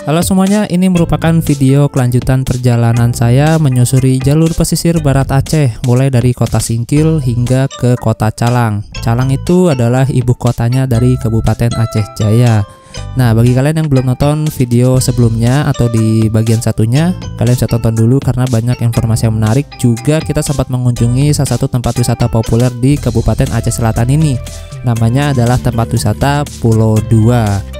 Halo semuanya, ini merupakan video kelanjutan perjalanan saya menyusuri jalur pesisir barat Aceh, mulai dari kota Singkil hingga ke kota Calang. Calang itu adalah ibu kotanya dari Kabupaten Aceh Jaya. Nah, bagi kalian yang belum nonton video sebelumnya atau di bagian satunya, kalian bisa tonton dulu karena banyak informasi yang menarik. Juga kita sempat mengunjungi salah satu tempat wisata populer di Kabupaten Aceh Selatan ini. Namanya adalah tempat wisata Pulau Dua.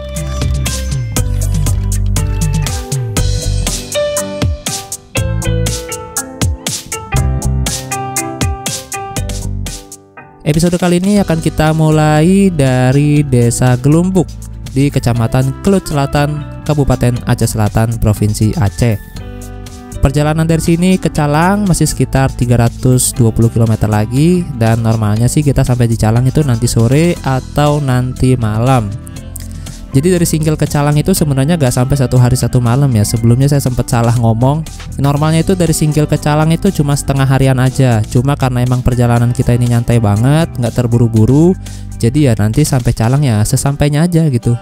Episode kali ini akan kita mulai dari Desa Gelumbuk di Kecamatan Kelut Selatan, Kabupaten Aceh Selatan, Provinsi Aceh. Perjalanan dari sini ke Calang masih sekitar 320 km lagi, dan normalnya sih kita sampai di Calang itu nanti sore atau nanti malam. Jadi dari Singkil ke Calang itu sebenarnya gak sampai 1 hari 1 malam ya. Sebelumnya saya sempat salah ngomong. Normalnya itu dari Singkil ke Calang itu cuma setengah harian aja. Cuma karena emang perjalanan kita ini nyantai banget, gak terburu-buru, jadi ya nanti sampai Calang ya sesampainya aja gitu.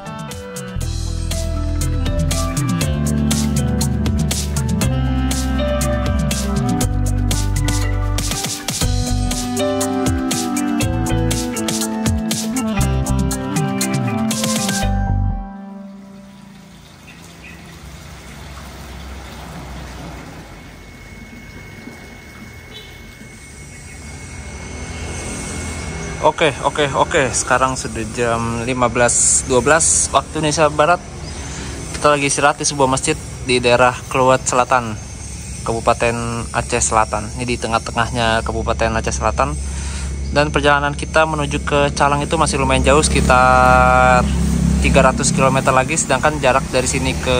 Oke. Sekarang sudah jam 15.12 waktu Indonesia Barat. Kita lagi istirahat di sebuah masjid di daerah Kelut Selatan, Kabupaten Aceh Selatan. Ini di tengah-tengahnya Kabupaten Aceh Selatan. Dan perjalanan kita menuju ke Calang itu masih lumayan jauh, sekitar 300 km lagi. Sedangkan jarak dari sini ke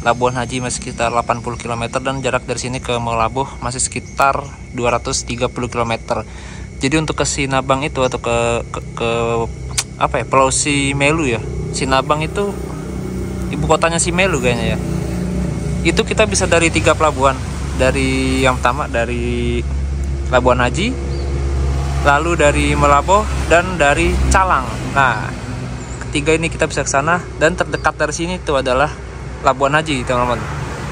Labuan Haji masih sekitar 80 km, dan jarak dari sini ke Melabuh masih sekitar 230 km. Jadi untuk ke Sinabang itu atau ke apa ya, Pulau Simelu ya. Sinabang itu ibu kotanya Simelu kayaknya ya. Itu kita bisa dari 3 pelabuhan. Dari yang pertama dari Labuan Haji, lalu dari Melabuh, dan dari Calang. Nah, ketiga ini kita bisa ke sana, dan terdekat dari sini itu adalah Labuan Haji, teman-teman.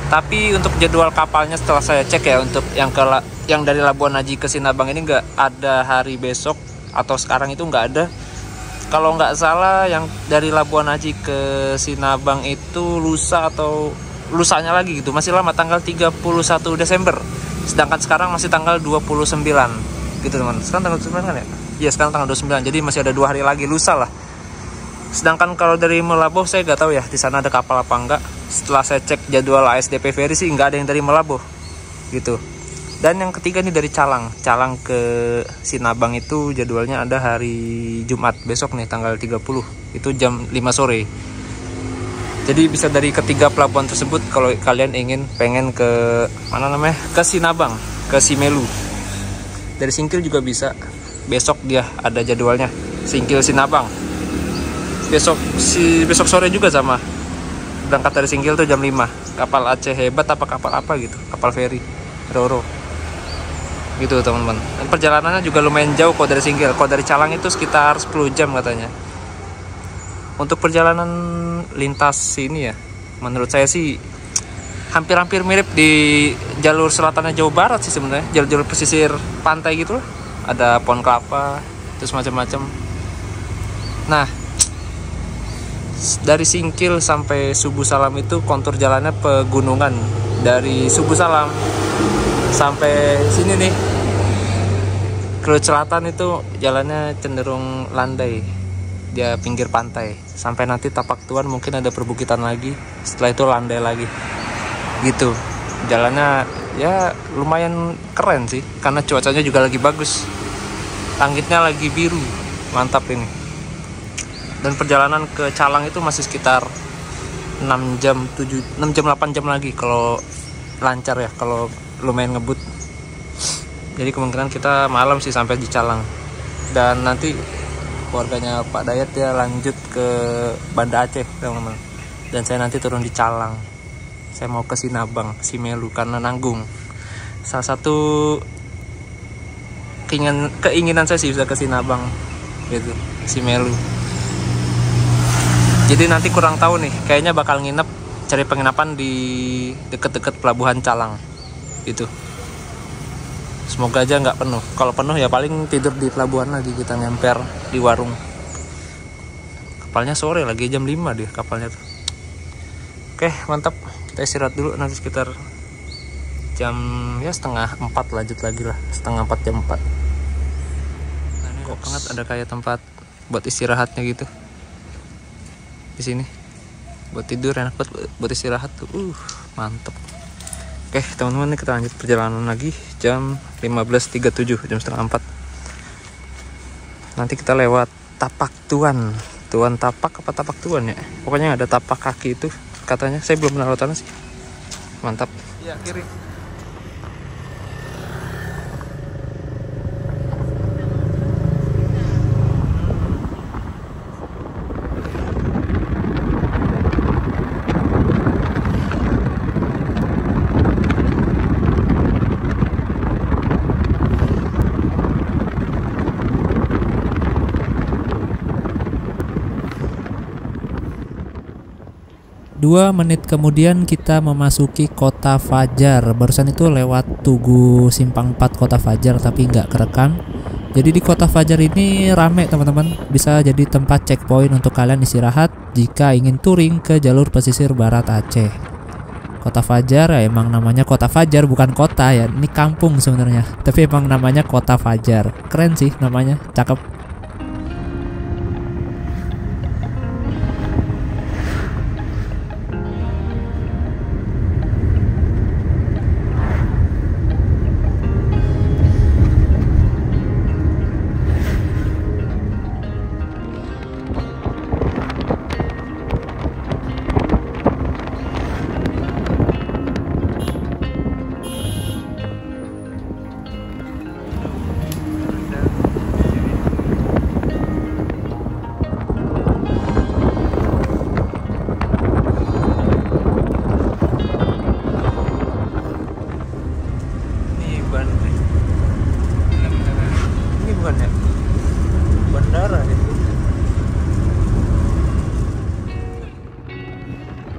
Tapi untuk jadwal kapalnya setelah saya cek ya, untuk yang dari Labuan Haji ke Sinabang ini nggak ada hari besok atau sekarang itu nggak ada. Kalau nggak salah yang dari Labuan Haji ke Sinabang itu lusa atau lusanya lagi gitu, masih lama, tanggal 31 Desember. Sedangkan sekarang masih tanggal 29 gitu teman. Sekarang tanggal 29 kan ya? Iya, sekarang tanggal 29, jadi masih ada 2 hari lagi lusa lah. Sedangkan kalau dari Melabuh saya nggak tahu ya di sana ada kapal apa enggak. Setelah saya cek jadwal ASDP Ferry sih nggak ada yang dari Melabuh gitu. Dan yang ketiga ini dari Calang ke Sinabang itu jadwalnya ada hari Jumat besok nih, tanggal 30, itu jam 5 sore. Jadi bisa dari ketiga pelabuhan tersebut kalau kalian pengen ke mana namanya, ke Sinabang, ke Simelu. Dari Singkil juga bisa, besok dia ada jadwalnya Singkil Sinabang. Besok sore juga sama, berangkat dari Singkil tuh jam 5. Kapal Aceh Hebat apa kapal apa gitu, kapal feri Roro gitu teman-teman. Dan perjalanannya juga lumayan jauh kok dari Singkil. Kalau dari Calang itu sekitar 10 jam katanya. Untuk perjalanan lintas ini ya, menurut saya sih hampir-hampir mirip di jalur selatannya Jawa Barat sih sebenarnya, jalur pesisir pantai gitu loh. Ada pohon kelapa terus macam-macam. Nah, dari Singkil sampai Subuh Salam itu kontur jalannya pegunungan. Dari Subuh Salam sampai sini nih, Kelut Selatan itu jalannya cenderung landai, dia pinggir pantai. Sampai nanti Tapak Tuan mungkin ada perbukitan lagi, setelah itu landai lagi gitu. Jalannya ya lumayan keren sih, karena cuacanya juga lagi bagus, langitnya lagi biru, mantap ini. Dan perjalanan ke Calang itu masih sekitar 6 jam 8 jam lagi kalau lancar ya, kalau lumayan ngebut. Jadi kemungkinan kita malam sih sampai di Calang. Dan nanti keluarganya Pak Dayat ya lanjut ke Banda Aceh teman-teman. Dan saya nanti turun di Calang. Saya mau ke Sinabang, Simelu, karena nanggung. Salah satu keinginan saya sih bisa ke Sinabang gitu, Simelu. Jadi nanti kurang tahu nih, kayaknya bakal nginep cari penginapan di deket-deket pelabuhan Calang itu. Semoga aja nggak penuh. Kalau penuh ya paling tidur di pelabuhan lagi, kita ngemper di warung. Kapalnya sore lagi, jam 5 dia kapalnya tuh. Oke, mantap. Kita istirahat dulu, nanti sekitar jam ya setengah 4 lanjut lagi lah. Setengah 4, jam 4. Nah, ini kok banget ada kayak tempat buat istirahatnya gitu. Di sini. Buat tidur enak banget, buat istirahat tuh. Mantep. Oke teman-teman, kita lanjut perjalanan lagi jam 15.37, jam setengah 4. Nanti kita lewat Tapak Tuan. Tuan Tapak apa Tapak Tuan ya? Pokoknya ada tapak kaki itu katanya. Saya belum pernah lewat sana sih. Mantap. Ya, kiri. Dua menit kemudian kita memasuki Kota Fajar. Barusan itu lewat Tugu Simpang 4 Kota Fajar tapi nggak kerekam. Jadi di Kota Fajar ini rame teman-teman. Bisa jadi tempat checkpoint untuk kalian istirahat jika ingin touring ke jalur pesisir barat Aceh. Kota Fajar ya, emang namanya Kota Fajar, bukan kota ya. Ini kampung sebenarnya, tapi emang namanya Kota Fajar. Keren sih namanya, cakep.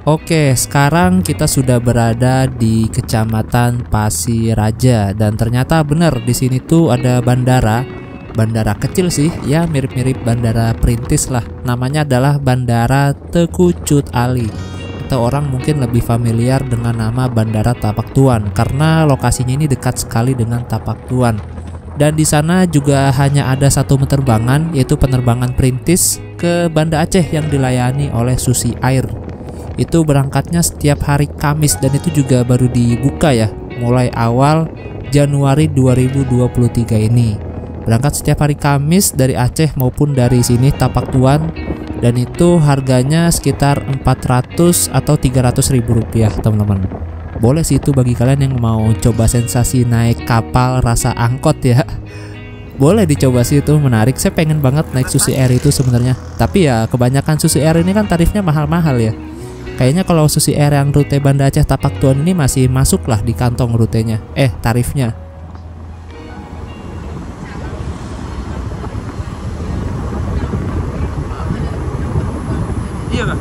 Oke, sekarang kita sudah berada di Kecamatan Pasiraja dan ternyata benar di sini tuh ada bandara. Bandara kecil sih, ya mirip-mirip bandara perintis lah. Namanya adalah Bandara Teuku Cut Ali. Atau orang mungkin lebih familiar dengan nama Bandara Tapak Tuan karena lokasinya ini dekat sekali dengan Tapak Tuan. Dan di sana juga hanya ada satu penerbangan, yaitu penerbangan perintis ke Banda Aceh yang dilayani oleh Susi Air. Itu berangkatnya setiap hari Kamis dan itu juga baru dibuka ya mulai awal Januari 2023 ini. Berangkat setiap hari Kamis dari Aceh maupun dari sini Tapak Tuan, dan itu harganya sekitar 400 atau 300 ribu rupiah teman-teman. Boleh sih itu bagi kalian yang mau coba sensasi naik kapal rasa angkot ya. Boleh dicoba sih, itu menarik. Saya pengen banget naik Susi Air itu sebenarnya. Tapi ya kebanyakan Susi Air ini kan tarifnya mahal-mahal ya. Kayaknya kalau Susi Air yang rute Banda Aceh Tapak Tuan ini masih masuk lah di kantong rutenya. Tarifnya. Iya kak.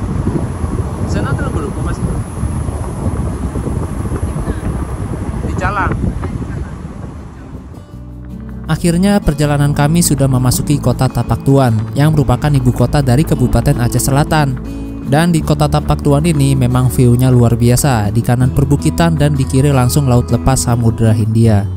Sana tuh belum Mas. Di Calang. Akhirnya perjalanan kami sudah memasuki kota Tapak Tuan yang merupakan ibu kota dari Kabupaten Aceh Selatan. Dan di kota Tapak Tuan ini memang view-nya luar biasa. Di kanan perbukitan dan di kiri langsung laut lepas Samudra Hindia.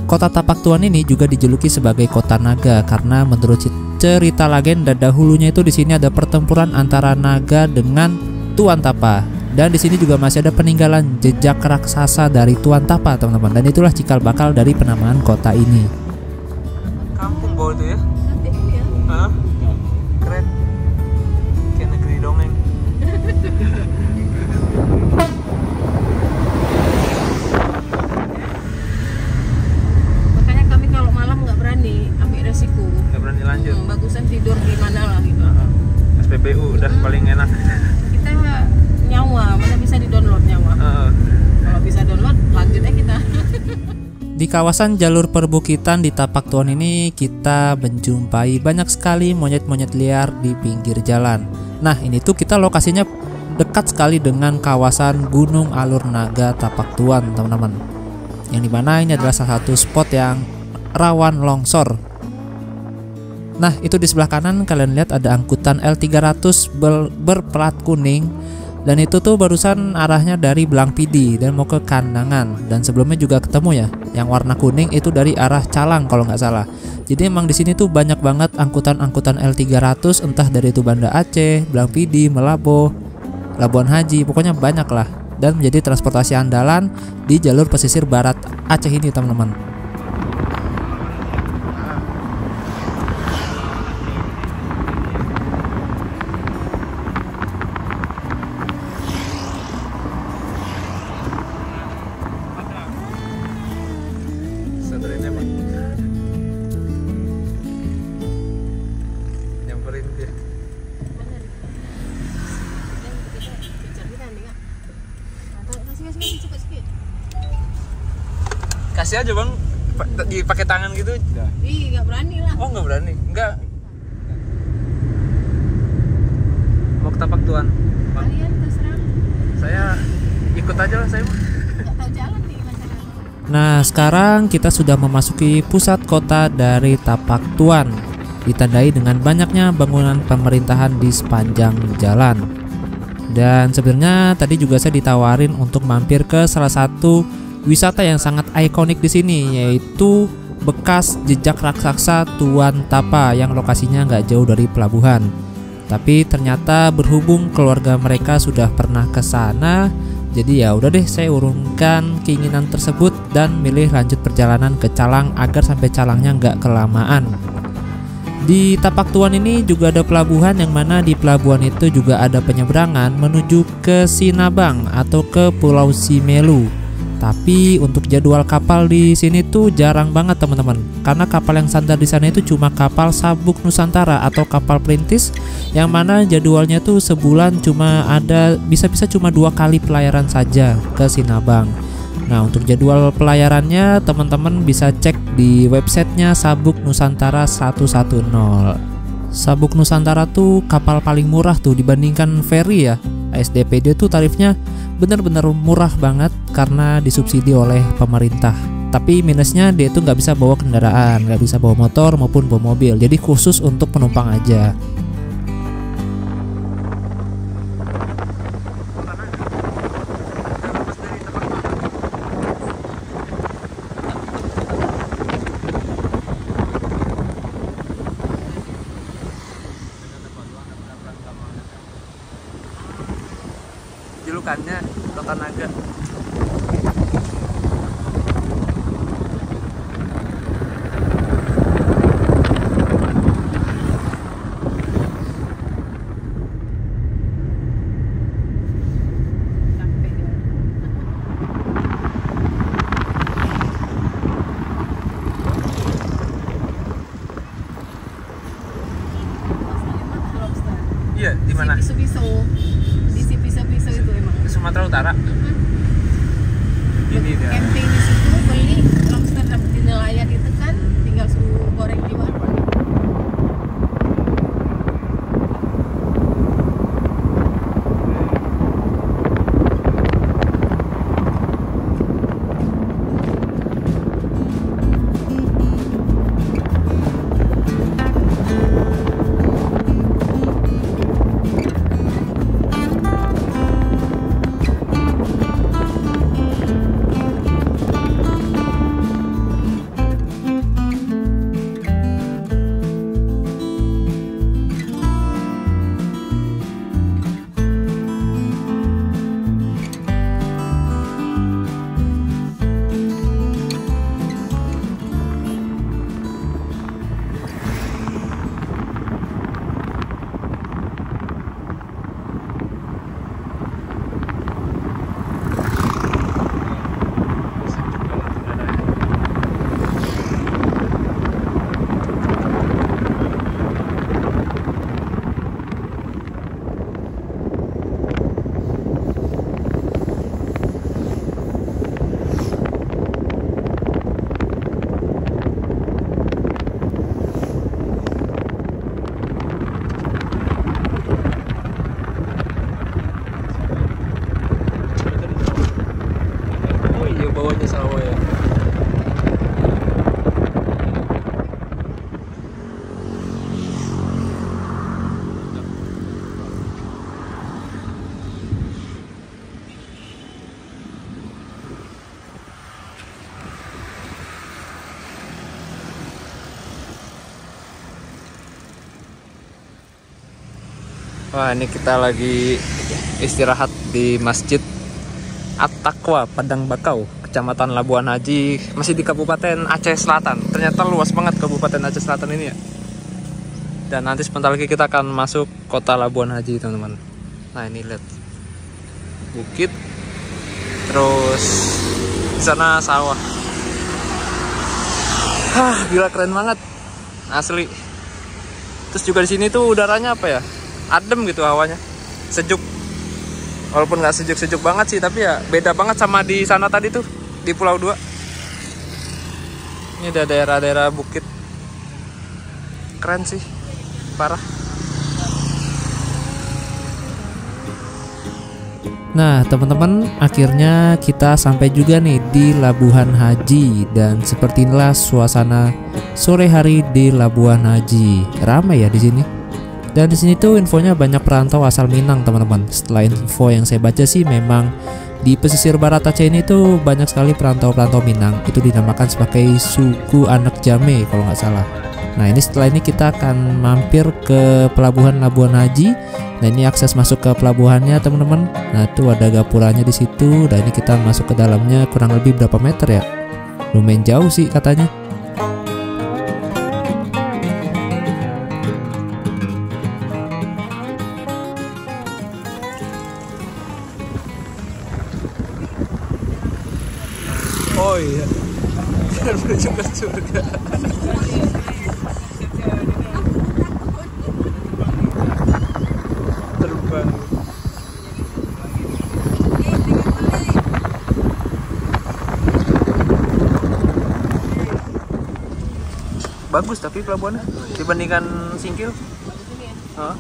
Kota Tapak Tuan ini juga dijuluki sebagai kota naga karena menurut cerita legenda dahulunya itu di sini ada pertempuran antara naga dengan Tuan Tapa. Dan di sini juga masih ada peninggalan jejak raksasa dari Tuan Tapa, teman-teman. Dan itulah cikal bakal dari penamaan kota ini. Kampung bawah itu ya? Hah? Keren. Kayak negeri dongeng. Makanya kami kalau malam nggak berani ambil resiko. Nggak berani lanjut. Bagusan tidur di mana lah gitu. SPBU udah paling enak. Kita nyawa, mana bisa di download nyawa. Kalau bisa download, lanjutnya kita. Di kawasan jalur perbukitan di Tapak Tuan ini kita menjumpai banyak sekali monyet-monyet liar di pinggir jalan. Nah ini tuh kita lokasinya dekat sekali dengan kawasan Gunung Alur Naga Tapak Tuan, teman-teman. Yang dimana ini adalah salah satu spot yang rawan longsor. Nah, itu di sebelah kanan kalian lihat ada angkutan L300 berplat kuning. Dan itu tuh barusan arahnya dari Blangpidi dan mau ke Kandangan. Dan sebelumnya juga ketemu ya, yang warna kuning itu dari arah Calang kalau nggak salah. Jadi emang di sini tuh banyak banget angkutan-angkutan L300, entah dari itu Banda Aceh, Blangpidi, Melabo, Labuan Haji, pokoknya banyak lah. Dan menjadi transportasi andalan di jalur pesisir barat Aceh ini, teman-teman. Kasih aja bang, pakai tangan gitu. Ih, nggak berani lah. Oh nggak berani, nggak. Mau ke Tapak Tuan. Kalian terserah. Saya ikut aja lah, saya mah. Nggak tahu jalan nih masalah. Nah, sekarang kita sudah memasuki pusat kota dari Tapak Tuan, ditandai dengan banyaknya bangunan pemerintahan di sepanjang jalan. Dan sebenarnya tadi juga saya ditawarin untuk mampir ke salah satu wisata yang sangat ikonik di sini, yaitu bekas jejak raksasa Tuan Tapa yang lokasinya nggak jauh dari pelabuhan. Tapi ternyata berhubung keluarga mereka sudah pernah ke sana, jadi ya udah deh saya urungkan keinginan tersebut dan milih lanjut perjalanan ke Calang agar sampai Calangnya nggak kelamaan. Di Tapak Tuan ini juga ada pelabuhan, yang mana di pelabuhan itu juga ada penyeberangan menuju ke Sinabang atau ke Pulau Simelu. Tapi untuk jadwal kapal di sini tuh jarang banget, teman-teman. Karena kapal yang standar di sana itu cuma kapal Sabuk Nusantara atau kapal perintis, yang mana jadwalnya tuh sebulan cuma ada bisa-bisa cuma 2 kali pelayaran saja ke Sinabang. Nah, untuk jadwal pelayarannya teman-teman bisa cek di websitenya Sabuk Nusantara 110. Sabuk Nusantara tuh kapal paling murah tuh dibandingkan ferry ya. ASDPD tuh tarifnya bener-bener murah banget karena disubsidi oleh pemerintah. Tapi minusnya dia tuh nggak bisa bawa kendaraan, nggak bisa bawa motor maupun bawa mobil. Jadi khusus untuk penumpang aja. Julukannya Kota Naga. Iya, di mana? Di Piso itu emang. Di Sumatera Utara. Ini dia. Camping di situ, beli lobster dapat di nelayan itu kan, tinggal suruh goreng di warung. Wah, ini kita lagi istirahat di Masjid At-Taqwa Padang Bakau, Kecamatan Labuan Haji, masih di Kabupaten Aceh Selatan. Ternyata luas banget Kabupaten Aceh Selatan ini ya. Dan nanti sebentar lagi kita akan masuk kota Labuan Haji, teman-teman. Nah, ini lihat bukit, terus di sana sawah. Gila, keren banget asli. Terus juga di sini tuh udaranya apa ya, adem gitu hawanya, sejuk. Walaupun nggak sejuk-sejuk banget sih, tapi ya beda banget sama di sana tadi tuh, di Pulau 2. Ini ada daerah-daerah bukit, keren sih, parah. Nah teman-teman, akhirnya kita sampai juga nih di Labuan Haji. Dan seperti inilah suasana sore hari di Labuan Haji. Ramai ya di sini. Dan di sini tuh infonya banyak perantau asal Minang, teman-teman. Setelah info yang saya baca sih, memang di pesisir barat Aceh ini tuh banyak sekali perantau-perantau Minang. Itu dinamakan sebagai suku anak Jame kalau nggak salah. Nah ini setelah ini kita akan mampir ke pelabuhan Labuan Haji. Nah ini akses masuk ke pelabuhannya, teman-teman. Nah itu ada gapuranya di situ. Dan ini kita masuk ke dalamnya kurang lebih berapa meter ya? Lumayan jauh sih katanya. Oh iya, dan menuju ke surga. Terbang. Bagus tapi pelabuhannya dibandingkan Singkil. Hah?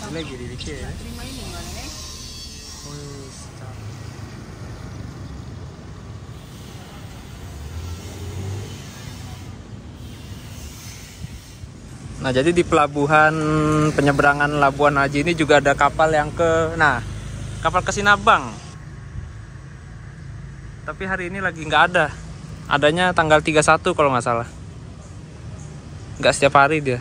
Lagi di dikit ya. Nah, jadi di pelabuhan penyeberangan Labuan Haji ini juga ada kapal yang kapal ke Sinabang. Tapi hari ini lagi nggak ada. Adanya tanggal 31 kalau nggak salah. Nggak setiap hari dia.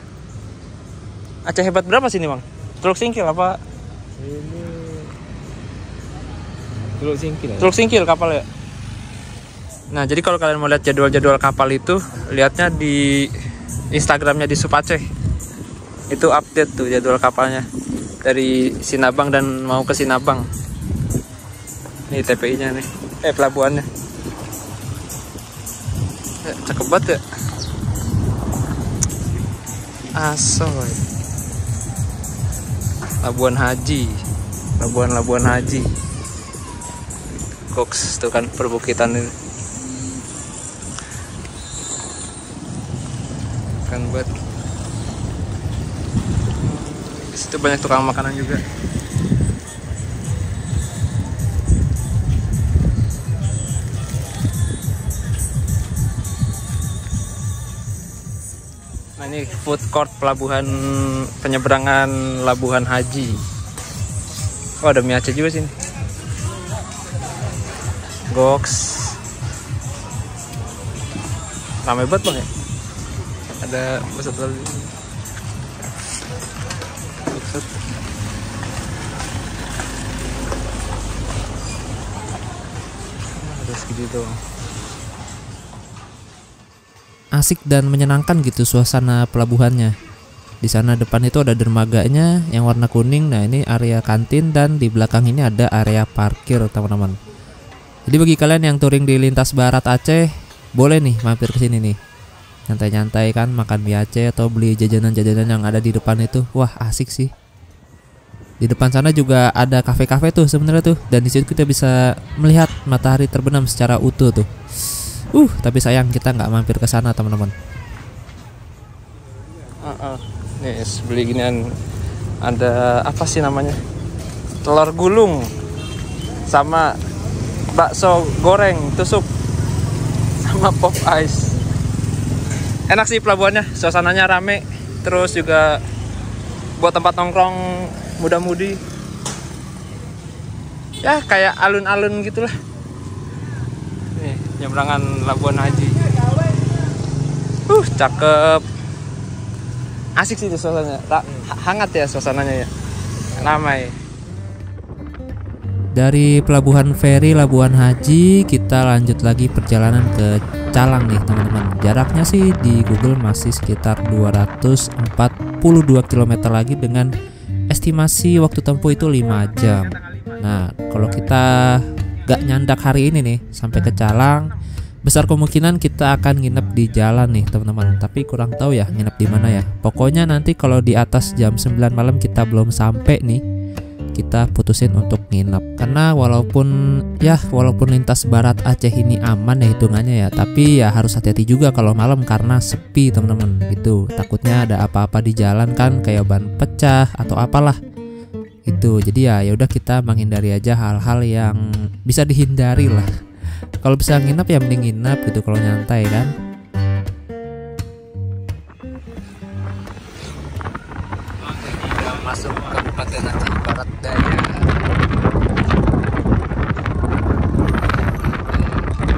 Aceh Hebat berapa sini, Bang? Teluk Singkil apa? Ini Teluk Singkil ya? Teluk Singkil kapal ya. Nah, jadi kalau kalian mau lihat jadwal-jadwal kapal itu, lihatnya di Instagramnya di Sup Aceh. Itu update tuh jadwal kapalnya dari Sinabang dan mau ke Sinabang. Nih TPI-nya nih, pelabuhannya. Cakep banget ya. Asoy. Labuan Haji, Labuan Haji. Koks tuh kan perbukitan ini. Kan buat di situ banyak tukang makanan juga. Nah ini food court pelabuhan penyeberangan Labuan Haji. Oh ada mie Aceh juga sini. Goks. Ramai banget Bang ya. Ada peserta ada segitu. Asik dan menyenangkan gitu suasana pelabuhannya. Di sana depan itu ada dermaganya yang warna kuning. Nah ini area kantin dan di belakang ini ada area parkir, teman-teman. Jadi bagi kalian yang touring di lintas barat Aceh, boleh nih mampir ke sini nih. Nyantai-nyantai kan, makan mie Aceh atau beli jajanan-jajanan yang ada di depan itu. Wah asik sih. Di depan sana juga ada kafe-kafe tuh sebenarnya tuh. Dan di situ kita bisa melihat matahari terbenam secara utuh tuh. Tapi sayang kita nggak mampir ke sana, teman-teman. Nih beli ginian. Ada apa sih namanya? Telur gulung sama bakso goreng tusuk sama pop ice. Enak sih pelabuhannya, suasananya rame, terus juga buat tempat nongkrong muda-mudi. Ya kayak alun-alun gitulah. Nih, penyeberangan Labuan Haji. Cakep. Asik sih itu suasananya. Hangat ya suasananya ya. Ramai. Dari pelabuhan feri Labuan Haji kita lanjut lagi perjalanan ke Calang nih teman-teman. Jaraknya sih di Google masih sekitar 242 km lagi dengan estimasi waktu tempuh itu 5 jam. Nah kalau kita gak nyandak hari ini nih sampai ke Calang, besar kemungkinan kita akan nginep di jalan nih teman-teman. Tapi kurang tahu ya nginep di mana ya. Pokoknya nanti kalau di atas jam 9 malam kita belum sampai nih, kita putusin untuk nginep. Karena walaupun lintas barat Aceh ini aman ya hitungannya ya, tapi ya harus hati-hati juga kalau malam karena sepi teman-teman gitu. Takutnya ada apa-apa di jalan kan, kayak ban pecah atau apalah itu. Jadi ya udah kita menghindari aja hal-hal yang bisa dihindari lah. Kalau bisa nginep ya mending nginep gitu kalau nyantai kan. Masuk Kabupaten Aceh Barat Daya.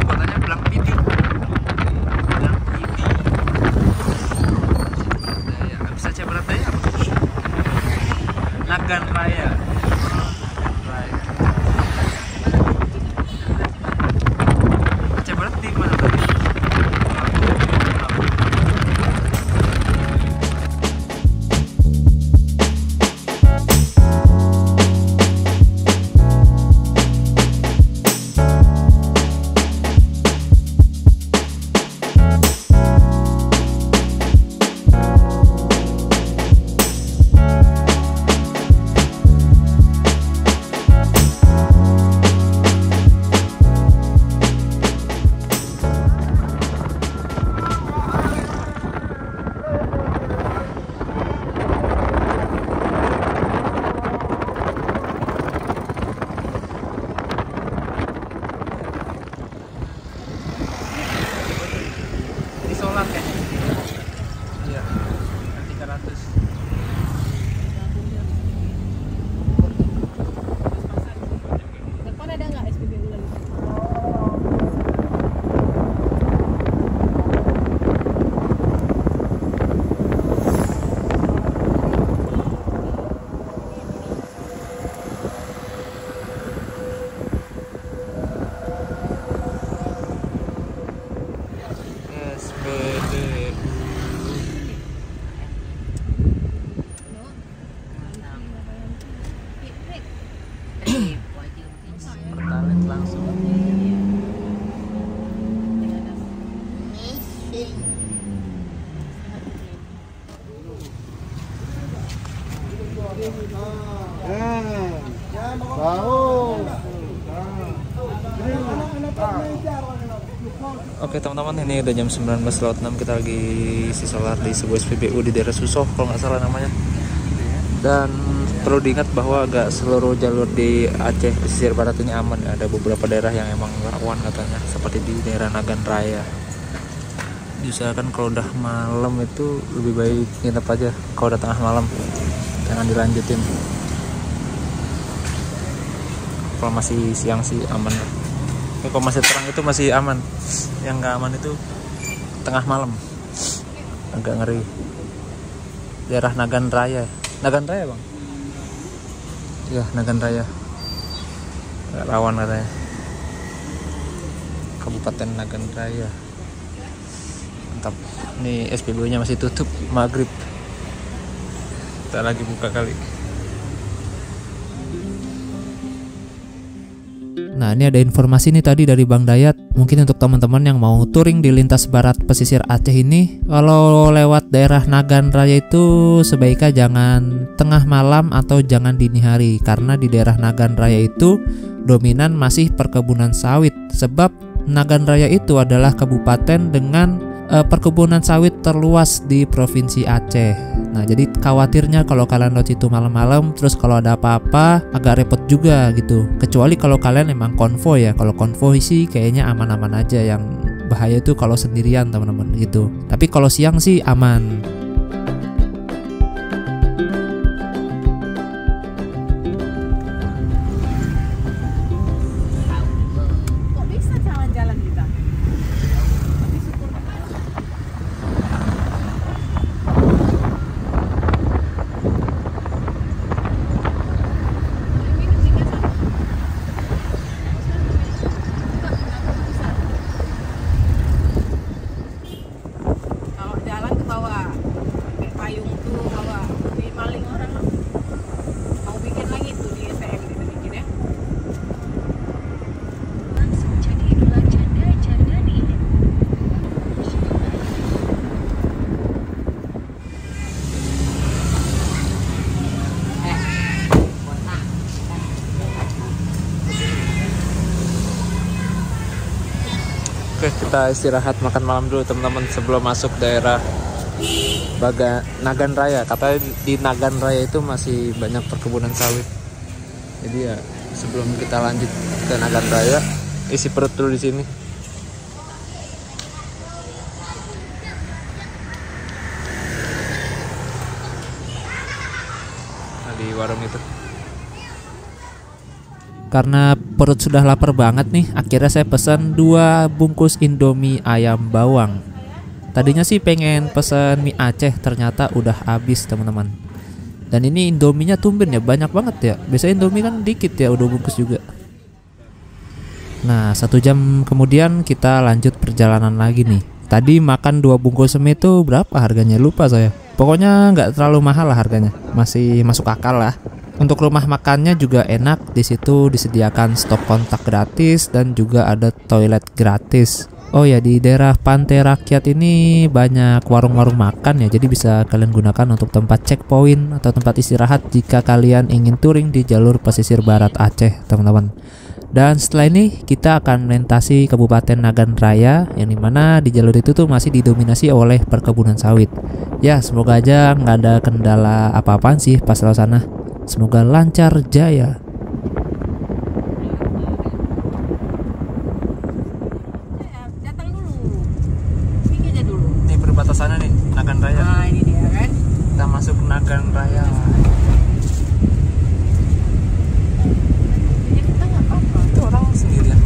Kotanya Belang Pidi. Belang Pidi. Daya. Habis Aceh Barat Daya apa? Nagan Raya. Aceh Barat di mana tadi? Iya, 300. Depan ada nggak SPBU lagi? Pertalite langsung. Oke teman-teman, ini udah jam 19.06, kita lagi isi solar di sebuah SPBU di daerah Susoh kalau nggak salah namanya. Dan perlu diingat bahwa gak seluruh jalur di Aceh pesisir barat ini aman. Ada beberapa daerah yang emang rawan katanya, seperti di daerah Nagan Raya. Diusahakan kalau udah malam itu lebih baik nginep aja. Kalau udah tengah malam jangan dilanjutin. Kalau masih siang sih aman. Kalau masih terang itu masih aman. Yang gak aman itu tengah malam, agak ngeri. Daerah Nagan Raya. Nagan Raya bang? Ya Nagan Raya, rawan katanya. Kabupaten Nagan Raya. Mantap. Ini SPBU nya masih tutup maghrib. Kita lagi buka kali. Nah ini ada informasi nih tadi dari Bang Dayat. Mungkin untuk teman-teman yang mau touring di lintas barat pesisir Aceh ini, kalau lewat daerah Nagan Raya itu sebaiknya jangan tengah malam atau jangan dini hari. Karena di daerah Nagan Raya itu dominan masih perkebunan sawit. Sebab Nagan Raya itu adalah kabupaten dengan perkebunan sawit terluas di Provinsi Aceh. Nah jadi khawatirnya kalau kalian lewat itu malam-malam, terus kalau ada apa-apa agak repot juga gitu. Kecuali kalau kalian emang konvoy ya. Kalau konvoy sih kayaknya aman-aman aja. Yang bahaya itu kalau sendirian teman-teman gitu. Tapi kalau siang sih aman. Kok bisa jalan-jalan kita? Kita istirahat makan malam dulu teman-teman sebelum masuk daerah Nagan Raya. Katanya di Nagan Raya itu masih banyak perkebunan sawit. Jadi ya sebelum kita lanjut ke Nagan Raya, isi perut dulu di sini. Nah, di warung itu. Karena perut sudah lapar banget nih, akhirnya saya pesan 2 bungkus Indomie ayam bawang. Tadinya sih pengen pesan mie Aceh, ternyata udah habis teman-teman. Dan ini Indominya tumben ya, banyak banget ya. Biasanya Indomie kan dikit ya, udah bungkus juga. Nah 1 jam kemudian kita lanjut perjalanan lagi nih. Tadi makan 2 bungkus mie itu berapa harganya, lupa saya. Pokoknya nggak terlalu mahal lah harganya, masih masuk akal lah. Untuk rumah makannya juga enak, di situ disediakan stop kontak gratis dan juga ada toilet gratis. Oh ya, di daerah Pantai Rakyat ini banyak warung-warung makan ya, jadi bisa kalian gunakan untuk tempat checkpoint atau tempat istirahat jika kalian ingin touring di jalur pesisir barat Aceh, teman-teman. Dan setelah ini kita akan melintasi Kabupaten Nagan Raya, yang dimana di jalur itu tuh masih didominasi oleh perkebunan sawit. Ya, semoga aja nggak ada kendala apa-apaan sih pas lewat sana. Semoga lancar jaya. Datang dulu. Pikir aja dulu. Ini perbatasannya nih, Nagan Raya. Nah, ini dia kan. Kita masuk Nagan Raya. Jadi kita nggak apa-apa. Itu orang sendirian.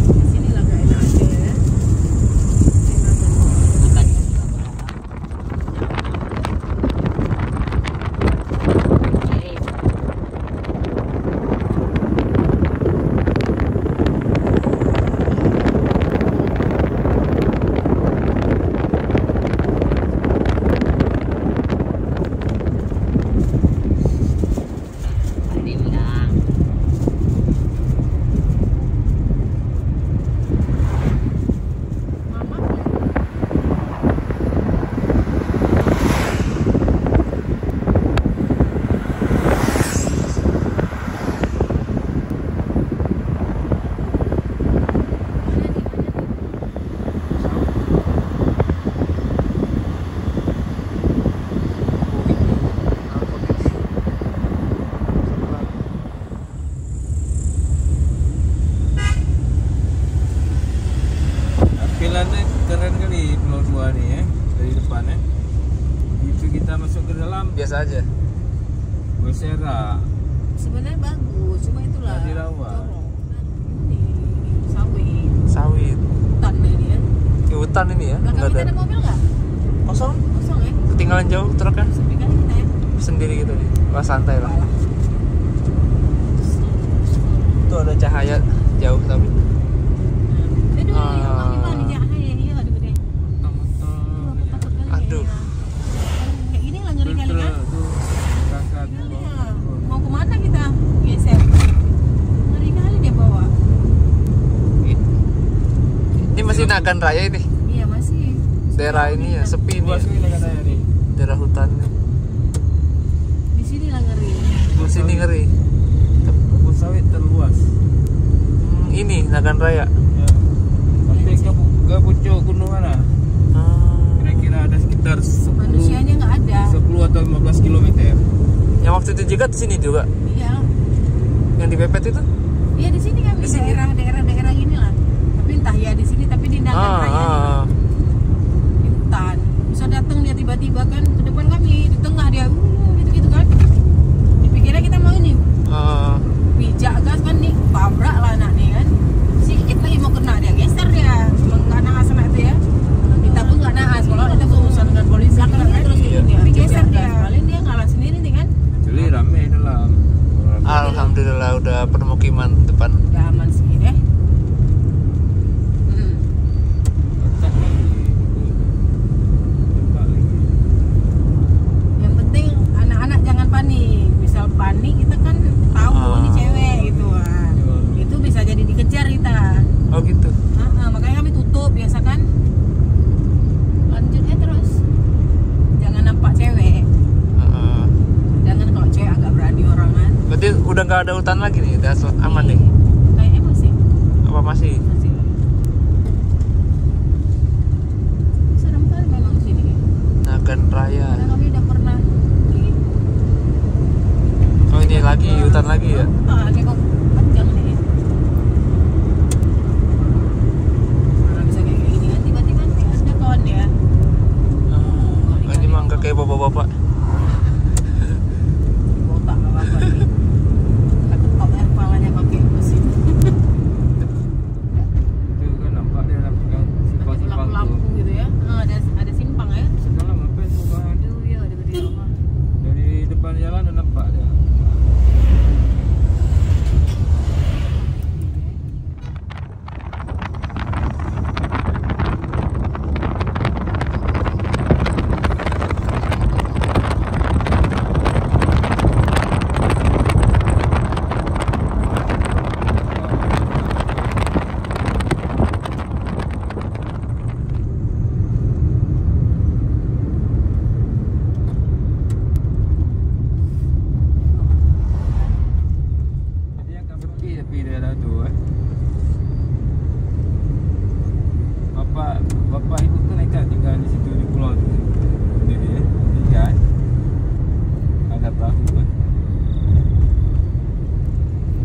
Di sini lah nggak enak aja ya. Tampilannya keren kali Pulau 2 nih ya, dari depannya. Itu kita masuk ke dalam Biasa aja. Bersera. Sebenarnya bagus, cuma itulah. Tadi rawa. jorok. Ini sawit, Sawit. hutan deh ini ya. Di hutan ini ya. Belakang Nggak kita ada mobil nggak? kosong. Kosong ya? Ketinggalan jauh truknya. Sepi kali kita ya. Sendiri gitu nih. Wah, santai lah. Tuh ada cahaya jauh tapi. Aduh, Ah. gimana nih cahaya ini aduh gede. Takut kali Aduh. ya. Kayak gini lah ngeri kali kan? Kakak. Iya. Mau kemana kita? Geser. Ngeri kali dia bawa. Ini masih Nagan Raya ini. Iya masih. Daerah ini ya sepi ini. Luas Ya. ini katanya nih. Daerah hutan. Di sini lah ngeri. Di sini ngeri. Kebun sawit terluas. Ini Nagan Raya. Ya. Sampai ke puncak gunung mana? Kira-kira ada sekitar 10, Manusianya nggak ada. 10 atau 15 km. Yang waktu itu juga di sini juga. Iya. Yang dipepet itu? Iya di sini kan Di sini? daerah gini lah. Tapi entah ya di sini tapi di Nagan Raya di hutan. Bisa datang dia tiba-tiba kan ke depan kami di tengah dia gitu-gitu kan. Dipikirnya kita mau ini bijak gas kan nih tabrak lah anak nih kan. Sedikit lagi mau kena dia geser dia. Emang nggak naas anak itu ya. Kita pun nggak naas kalau kita berurusan dengan polisi kan terus kayak gini. Tapi geser dia. Kali dia ngalah sendiri nih kan. Jadi rame dalam. Alhamdulillah udah permukiman depan. Udah aman sih deh. Letak lagi. Letak lagi. Yang penting anak-anak jangan panik. Misal panik kita kan tahu ini cewek gitu. Nah, itu bisa jadi dikejar kita. Oh gitu. Makanya kami tutup biasa kan. Lanjutnya terus. Jangan nampak cewek. Jangan kalau cewek agak berani orang kan. Berarti udah nggak ada hutan lagi nih, udah aman nih. Kayaknya masih. Apa masih? Masih. Serem kali memang di sini. Nagan Raya. Karena kami udah pernah pergi. Oh ini lagi hutan lagi ya? Ini kok panjang nih. Mana bisa kayak gini kan tiba-tiba ada kawan ya. Oh, ini mah nggak kayak bapak-bapak. Botak nggak apa-apa nih. Takut top air kepalanya pakai mesin. Itu kan nampak dia nak pegang Pakai lampu gitu ya. Ada simpang ya. Dalam apa itu kan? Aduh ya ada gede rumah. Dari depan jalan udah nampak dia. Dia agak sepi tapi daerah tu Bapak ibu tu nekat tinggal di situ di pulau tu. Dia tinggal. Ada perahu kan.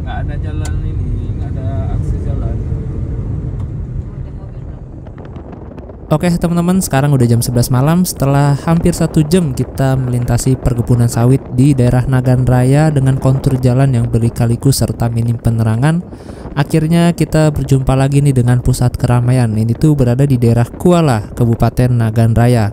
Nggak ada jalan ini, nggak ada akses jalan. Ada mobil belakang. Oke teman-teman, sekarang udah jam 11 malam. Setelah hampir 1 jam kita melintasi perkebunan sawit di daerah Nagan Raya dengan kontur jalan yang berliku-liku serta minim penerangan, akhirnya kita berjumpa lagi nih dengan pusat keramaian. Ini tuh berada di daerah Kuala, Kabupaten Nagan Raya.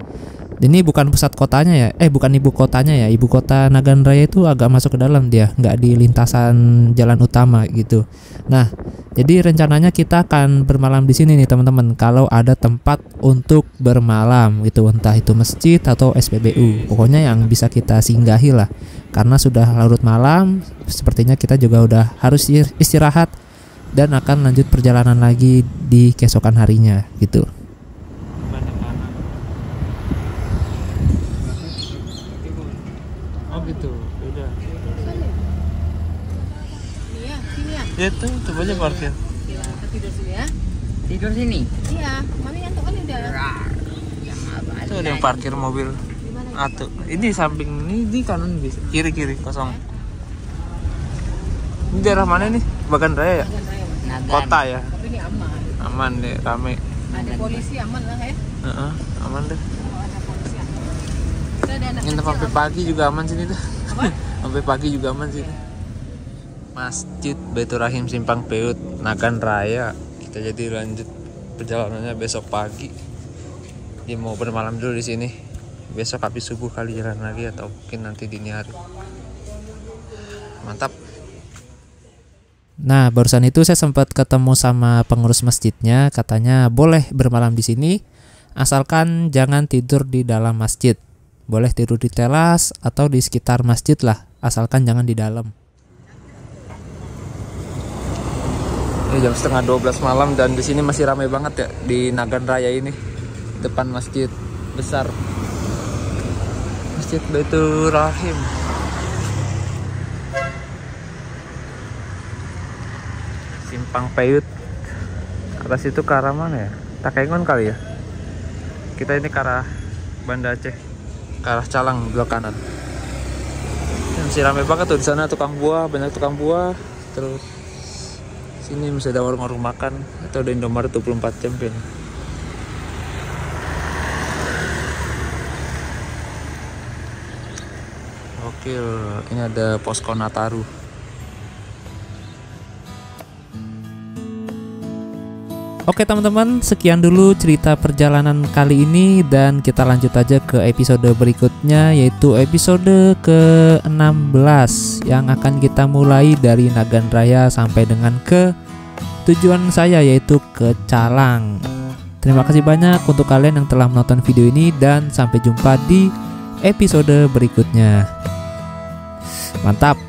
Ini bukan pusat kotanya ya, bukan ibu kotanya ya. Ibu kota Nagan Raya itu agak masuk ke dalam dia, nggak di lintasan jalan utama gitu. Nah, jadi rencananya kita akan bermalam di sini nih teman-teman. Kalau ada tempat untuk bermalam gitu, entah itu masjid atau SPBU, pokoknya yang bisa kita singgahi lah. Karena sudah larut malam, sepertinya kita juga udah harus istirahat dan akan lanjut perjalanan lagi di keesokan harinya gitu. Oh gitu, udah. Ini ya, sini ya. Ya tuh aja parkir. Ya, kita tidur sini ya. Tidur sini. Iya, mami ngantuk kan udah. Yang apa? Itu ada yang parkir mobil. Di mana? Atuh, ini samping ini kanan bisa. Kiri kosong. Ini daerah mana nih? Bagan Raya ya? Nagan Raya, Mas. Nagan. Kota ya? Tapi ini aman. Aman deh, rame. Ada polisi aman lah ya. Heeh, aman deh. Kalau ada polisi aman. Kita ada anak Nginep kecil, sampai aman. pagi juga aman sini tuh. Apa? Sampai pagi juga aman sini. Masjid Baitur Rahim Simpang Peut Nagan Raya. Kita jadi lanjut perjalanannya besok pagi. Dia mau bermalam dulu di sini. Besok habis subuh kali jalan lagi atau mungkin nanti dini hari. Mantap. Nah, barusan itu saya sempat ketemu sama pengurus masjidnya, katanya boleh bermalam di sini asalkan jangan tidur di dalam masjid. Boleh tidur di teras atau di sekitar masjid lah, asalkan jangan di dalam. Ini jam setengah 12 malam dan di sini masih ramai banget ya di Nagan Raya ini. Depan masjid besar. Masjid Baitur Rahim. Simpang Peut. Arah situ ke arah mana ya? Takengon kali ya? Kita ini ke arah Banda Aceh. Ke arah Calang belah kanan. Masih ramai banget tuh di sana tukang buah, banyak tukang buah. Terus sini masih ada warung-warung makan atau ada Indomaret 24 jam kan. Oke, ini ada posko Nataru. Oke teman-teman, sekian dulu cerita perjalanan kali ini dan kita lanjut aja ke episode berikutnya, yaitu episode ke-16 yang akan kita mulai dari Nagan Raya sampai dengan ke tujuan saya, yaitu ke Calang. Terima kasih banyak untuk kalian yang telah menonton video ini dan sampai jumpa di episode berikutnya. Mantap.